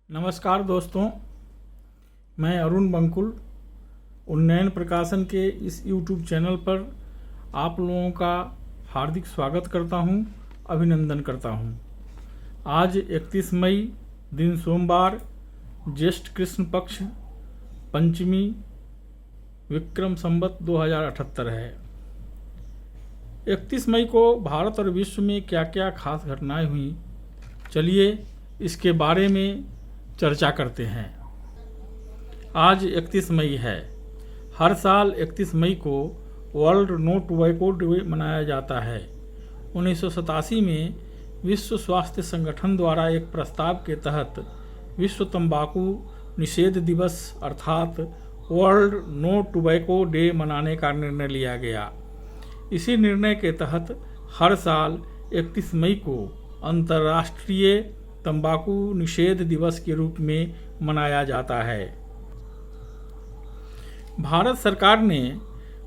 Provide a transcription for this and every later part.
नमस्कार दोस्तों, मैं अरुण बंकुल उन्नयन प्रकाशन के इस YouTube चैनल पर आप लोगों का हार्दिक स्वागत करता हूं, अभिनंदन करता हूं। आज 31 मई दिन सोमवार, ज्येष्ठ कृष्ण पक्ष पंचमी, विक्रम संवत 2078 है। 31 मई को भारत और विश्व में क्या क्या खास घटनाएं हुई, चलिए इसके बारे में चर्चा करते हैं। आज 31 मई है। हर साल 31 मई को वर्ल्ड नो टोबैको डे मनाया जाता है। 1987 में विश्व स्वास्थ्य संगठन द्वारा एक प्रस्ताव के तहत विश्व तंबाकू निषेध दिवस अर्थात वर्ल्ड नो टोबैको डे मनाने का निर्णय लिया गया। इसी निर्णय के तहत हर साल 31 मई को अंतर्राष्ट्रीय तंबाकू निषेध दिवस के रूप में मनाया जाता है। भारत सरकार ने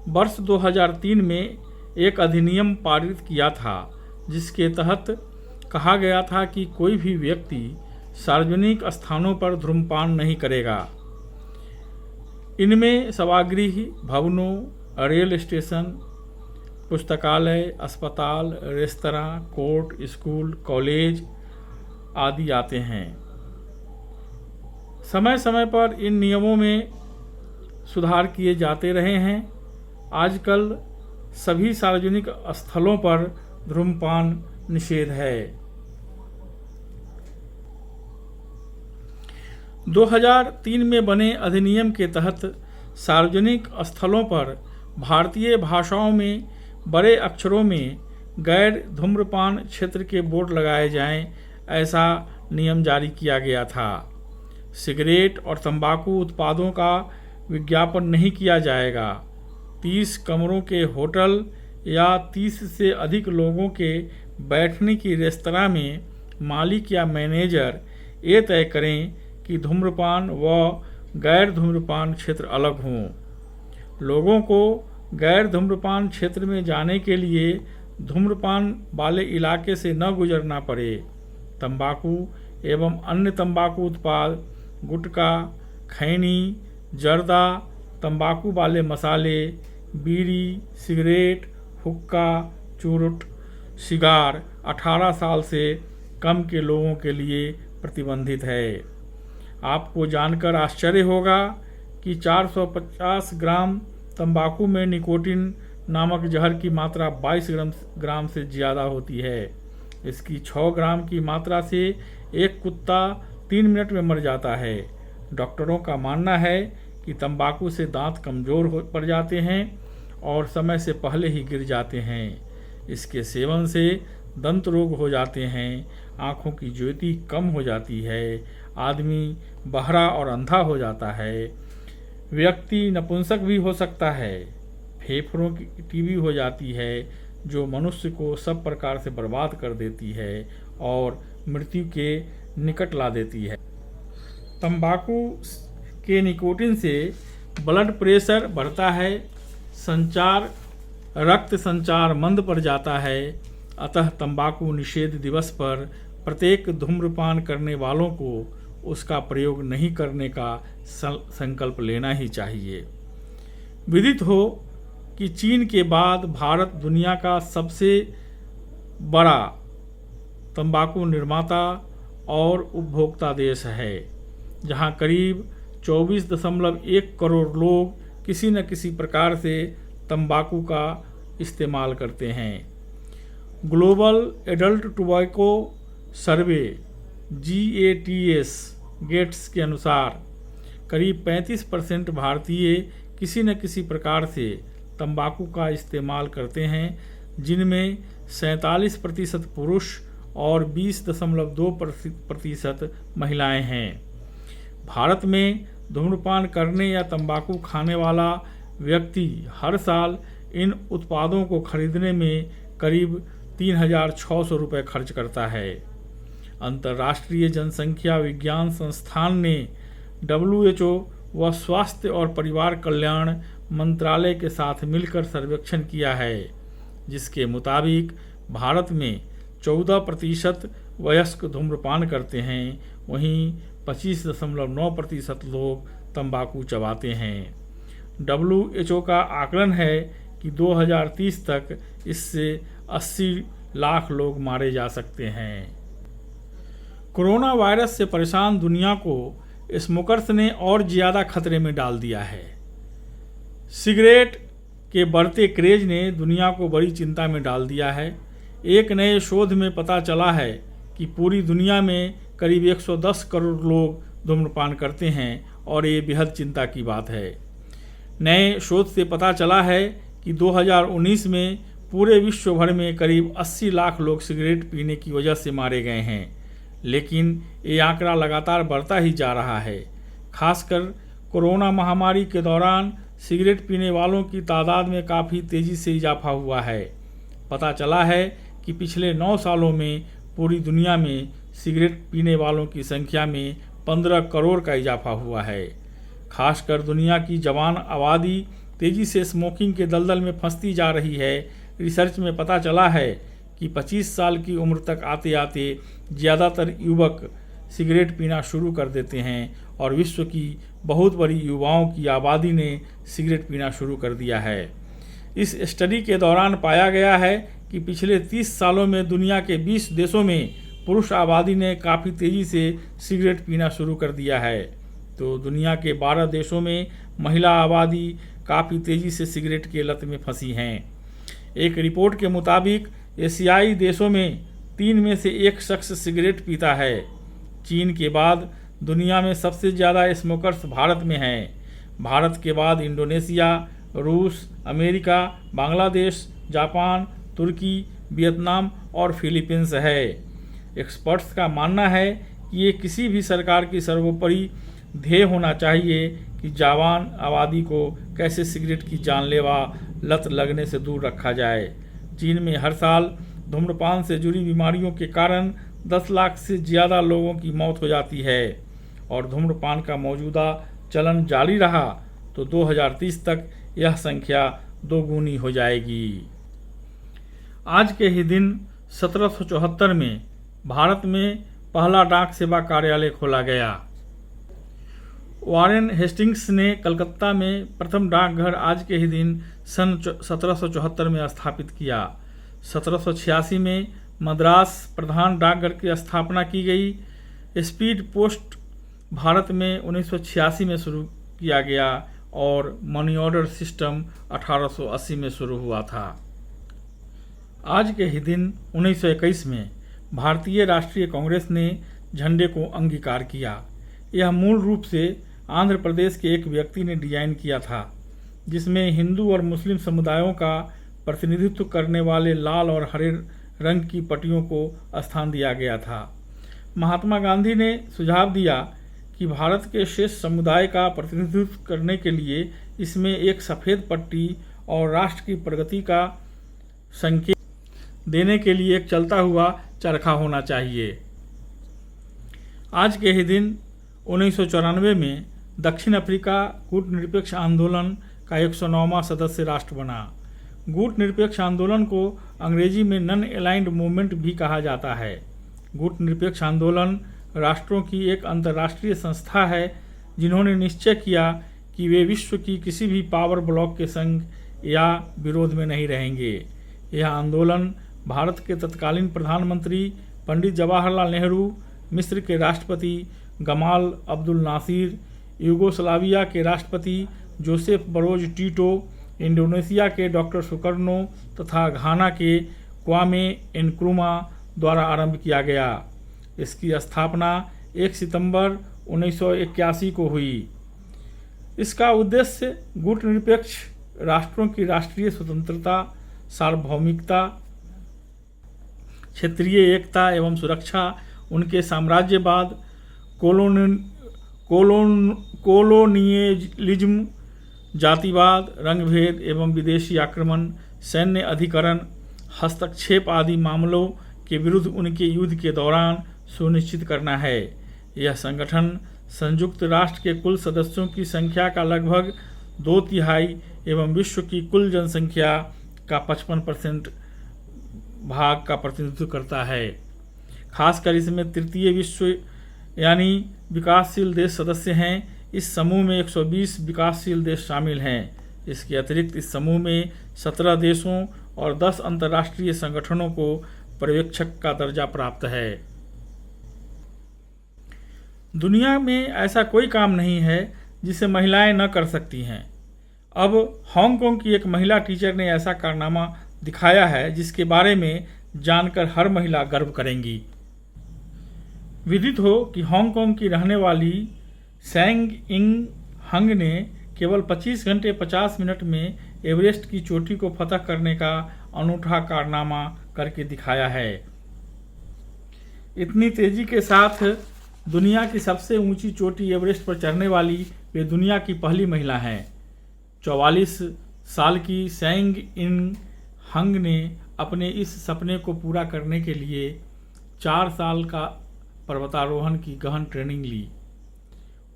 वर्ष 2003 में एक अधिनियम पारित किया था, जिसके तहत कहा गया था कि कोई भी व्यक्ति सार्वजनिक स्थानों पर धूम्रपान नहीं करेगा। इनमें सभागृह, भवनों, रेल स्टेशन, पुस्तकालय, अस्पताल, रेस्तरां, कोर्ट, स्कूल, कॉलेज आदि आते हैं। समय समय पर इन नियमों में सुधार किए जाते रहे हैं। आजकल सभी सार्वजनिक स्थलों पर धूम्रपान निषेध है। 2003 में बने अधिनियम के तहत सार्वजनिक स्थलों पर भारतीय भाषाओं में बड़े अक्षरों में गैर धूम्रपान क्षेत्र के बोर्ड लगाए जाएं, ऐसा नियम जारी किया गया था। सिगरेट और तंबाकू उत्पादों का विज्ञापन नहीं किया जाएगा। 30 कमरों के होटल या 30 से अधिक लोगों के बैठने की रेस्तरां में मालिक या मैनेजर ये तय करें कि धूम्रपान व गैर धूम्रपान क्षेत्र अलग हों। लोगों को गैर धूम्रपान क्षेत्र में जाने के लिए धूम्रपान वाले इलाके से न गुजरना पड़े। तंबाकू एवं अन्य तंबाकू उत्पाद, गुटखा, खैनी, जर्दा, तंबाकू वाले मसाले, बीड़ी, सिगरेट, हुक्का, चुरुट, सिगार 18 साल से कम के लोगों के लिए प्रतिबंधित है। आपको जानकर आश्चर्य होगा कि 450 ग्राम तंबाकू में निकोटीन नामक जहर की मात्रा 22 ग्राम से ज़्यादा होती है। इसकी 6 ग्राम की मात्रा से एक कुत्ता 3 मिनट में मर जाता है। डॉक्टरों का मानना है कि तंबाकू से दांत कमज़ोर पड़ जाते हैं और समय से पहले ही गिर जाते हैं। इसके सेवन से दंत रोग हो जाते हैं, आँखों की ज्योति कम हो जाती है, आदमी बहरा और अंधा हो जाता है, व्यक्ति नपुंसक भी हो सकता है, फेफड़ों की टीबी हो जाती है जो मनुष्य को सब प्रकार से बर्बाद कर देती है और मृत्यु के निकट ला देती है। तंबाकू के निकोटीन से ब्लड प्रेशर बढ़ता है, रक्त संचार मंद पड़ जाता है। अतः तंबाकू निषेध दिवस पर प्रत्येक धूम्रपान करने वालों को उसका प्रयोग नहीं करने का संकल्प लेना ही चाहिए। विदित हो कि चीन के बाद भारत दुनिया का सबसे बड़ा तंबाकू निर्माता और उपभोक्ता देश है, जहां करीब 24.1 करोड़ लोग किसी न किसी प्रकार से तंबाकू का इस्तेमाल करते हैं। ग्लोबल एडल्ट टोबैको सर्वे GATS गेट्स के अनुसार करीब 35% भारतीय किसी न किसी प्रकार से तंबाकू का इस्तेमाल करते हैं, जिनमें 47% पुरुष और 20.2% महिलाएं हैं। भारत में धूम्रपान करने या तंबाकू खाने वाला व्यक्ति हर साल इन उत्पादों को खरीदने में करीब 3,600 रुपये खर्च करता है। अंतर्राष्ट्रीय जनसंख्या विज्ञान संस्थान ने WHO व स्वास्थ्य और परिवार कल्याण मंत्रालय के साथ मिलकर सर्वेक्षण किया है, जिसके मुताबिक भारत में 14% वयस्क धूम्रपान करते हैं, वहीं 25.9% लोग तंबाकू चबाते हैं। WHO का आकलन है कि 2030 तक इससे 80 लाख लोग मारे जा सकते हैं। कोरोना वायरस से परेशान दुनिया को स्मोकर्स ने और ज़्यादा खतरे में डाल दिया है। सिगरेट के बढ़ते क्रेज ने दुनिया को बड़ी चिंता में डाल दिया है। एक नए शोध में पता चला है कि पूरी दुनिया में करीब 110 करोड़ लोग धूम्रपान करते हैं और ये बेहद चिंता की बात है। नए शोध से पता चला है कि 2019 में पूरे विश्व भर में करीब 80 लाख लोग सिगरेट पीने की वजह से मारे गए हैं, लेकिन ये आंकड़ा लगातार बढ़ता ही जा रहा है। खासकर कोरोना महामारी के दौरान सिगरेट पीने वालों की तादाद में काफ़ी तेज़ी से इजाफा हुआ है। पता चला है कि पिछले 9 सालों में पूरी दुनिया में सिगरेट पीने वालों की संख्या में 15 करोड़ का इजाफा हुआ है। खासकर दुनिया की जवान आबादी तेज़ी से स्मोकिंग के दलदल में फंसती जा रही है। रिसर्च में पता चला है कि 25 साल की उम्र तक आते आते ज़्यादातर युवक सिगरेट पीना शुरू कर देते हैं और विश्व की बहुत बड़ी युवाओं की आबादी ने सिगरेट पीना शुरू कर दिया है। इस स्टडी के दौरान पाया गया है कि पिछले 30 सालों में दुनिया के 20 देशों में पुरुष आबादी ने काफ़ी तेज़ी से सिगरेट पीना शुरू कर दिया है, तो दुनिया के 12 देशों में महिला आबादी काफ़ी तेज़ी से सिगरेट के लत में फंसी हैं। एक रिपोर्ट के मुताबिक एशियाई देशों में 3 में से 1 शख्स सिगरेट पीता है। चीन के बाद दुनिया में सबसे ज़्यादा स्मोकर्स भारत में हैं। भारत के बाद इंडोनेशिया, रूस, अमेरिका, बांग्लादेश, जापान, तुर्की, वियतनाम और फिलीपींस है। एक्सपर्ट्स का मानना है कि ये किसी भी सरकार की सर्वोपरि ध्येय होना चाहिए कि जवान आबादी को कैसे सिगरेट की जानलेवा लत लगने से दूर रखा जाए। चीन में हर साल धूम्रपान से जुड़ी बीमारियों के कारण 10 लाख से ज़्यादा लोगों की मौत हो जाती है और धूम्रपान का मौजूदा चलन जारी रहा तो 2030 तक यह संख्या 2 गुनी हो जाएगी। आज के ही दिन 1774 में भारत में पहला डाक सेवा कार्यालय खोला गया। वॉरेन हेस्टिंग्स ने कलकत्ता में प्रथम डाकघर आज के ही दिन सन 1774 में स्थापित किया। 1786 में मद्रास प्रधान डाकघर की स्थापना की गई। स्पीड पोस्ट भारत में 1986 में शुरू किया गया और मनी ऑर्डर सिस्टम 1880 में शुरू हुआ था। आज के ही दिन 1921 में भारतीय राष्ट्रीय कांग्रेस ने झंडे को अंगीकार किया। यह मूल रूप से आंध्र प्रदेश के एक व्यक्ति ने डिजाइन किया था, जिसमें हिंदू और मुस्लिम समुदायों का प्रतिनिधित्व करने वाले लाल और हरे रंग की पट्टियों को स्थान दिया गया था। महात्मा गांधी ने सुझाव दिया कि भारत के शेष समुदाय का प्रतिनिधित्व करने के लिए इसमें एक सफ़ेद पट्टी और राष्ट्र की प्रगति का संकेत देने के लिए एक चलता हुआ चरखा होना चाहिए। आज के ही दिन 1994 में दक्षिण अफ्रीका गुटनिरपेक्ष आंदोलन का 109वां सदस्य राष्ट्र बना। गुटनिरपेक्ष आंदोलन को अंग्रेजी में नॉन अलाइंड मूवमेंट भी कहा जाता है। गुटनिरपेक्ष आंदोलन राष्ट्रों की एक अंतर्राष्ट्रीय संस्था है जिन्होंने निश्चय किया कि वे विश्व की किसी भी पावर ब्लॉक के संग या विरोध में नहीं रहेंगे। यह आंदोलन भारत के तत्कालीन प्रधानमंत्री पंडित जवाहरलाल नेहरू, मिस्र के राष्ट्रपति गमाल अब्दुल नासिर, यूगोस्लाविया के राष्ट्रपति जोसेफ बरोज टीटो, इंडोनेशिया के डॉक्टर सुकर्नो तथा घाना के क्वामे एनक्रुमा द्वारा आरंभ किया गया। इसकी स्थापना 1 सितंबर 1981 को हुई। इसका उद्देश्य गुटनिरपेक्ष राष्ट्रों की राष्ट्रीय स्वतंत्रता, सार्वभौमिकता, क्षेत्रीय एकता एवं सुरक्षा, उनके साम्राज्यवाद, कोलोनियलिज्म, जातिवाद, रंगभेद एवं विदेशी आक्रमण, सैन्य अधिकरण, हस्तक्षेप आदि मामलों के विरुद्ध उनके युद्ध के दौरान सुनिश्चित करना है। यह संगठन संयुक्त राष्ट्र के कुल सदस्यों की संख्या का लगभग 2/3 एवं विश्व की कुल जनसंख्या का 55% भाग का प्रतिनिधित्व करता है। खासकर इसमें तृतीय विश्व यानी विकासशील देश सदस्य हैं। इस समूह में 120 विकासशील देश शामिल हैं। इसके अतिरिक्त इस समूह में 17 देशों और 10 अंतर्राष्ट्रीय संगठनों को पर्यवेक्षक का दर्जा प्राप्त है। दुनिया में ऐसा कोई काम नहीं है जिसे महिलाएं न कर सकती हैं। अब हांगकांग की एक महिला टीचर ने ऐसा कारनामा दिखाया है जिसके बारे में जानकर हर महिला गर्व करेंगी। विदित हो कि हांगकांग की रहने वाली सेंग इंग हंग ने केवल 25 घंटे 50 मिनट में एवरेस्ट की चोटी को फतह करने का अनूठा कारनामा करके दिखाया है। इतनी तेजी के साथ दुनिया की सबसे ऊंची चोटी एवरेस्ट पर चढ़ने वाली वे दुनिया की पहली महिला हैं। 44 साल की सेंग इंग हंग ने अपने इस सपने को पूरा करने के लिए 4 साल का पर्वतारोहण की गहन ट्रेनिंग ली।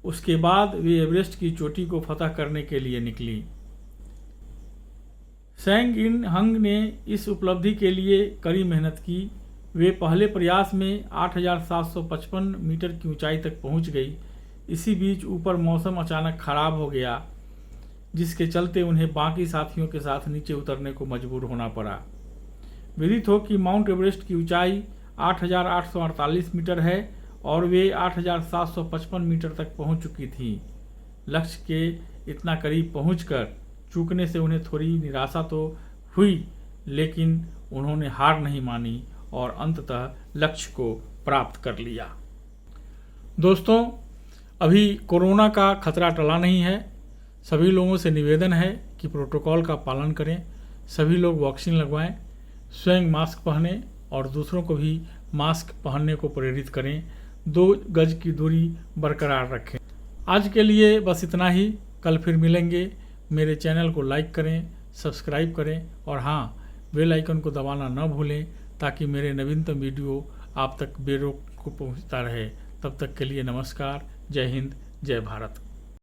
उसके बाद वे एवरेस्ट की चोटी को फतह करने के लिए निकली। सेंग इन हंग ने इस उपलब्धि के लिए कड़ी मेहनत की। वे पहले प्रयास में 8,755 मीटर की ऊंचाई तक पहुंच गई। इसी बीच ऊपर मौसम अचानक खराब हो गया, जिसके चलते उन्हें बाकी साथियों के साथ नीचे उतरने को मजबूर होना पड़ा। विदित हो कि माउंट एवरेस्ट की ऊंचाई 8,848 मीटर है और वे 8,755 मीटर तक पहुंच चुकी थी। लक्ष्य के इतना करीब पहुंचकर चूकने से उन्हें थोड़ी निराशा तो हुई, लेकिन उन्होंने हार नहीं मानी और अंततः लक्ष्य को प्राप्त कर लिया। दोस्तों, अभी कोरोना का खतरा टला नहीं है। सभी लोगों से निवेदन है कि प्रोटोकॉल का पालन करें, सभी लोग वैक्सीन लगवाएं, स्वयं मास्क पहनें और दूसरों को भी मास्क पहनने को प्रेरित करें। 2 गज की दूरी बरकरार रखें। आज के लिए बस इतना ही। कल फिर मिलेंगे। मेरे चैनल को लाइक करें, सब्सक्राइब करें और हाँ, बेल आइकन को दबाना न भूलें ताकि मेरे नवीनतम वीडियो आप तक बेरोक को पहुंचता रहे। तब तक के लिए नमस्कार। जय हिंद, जय भारत।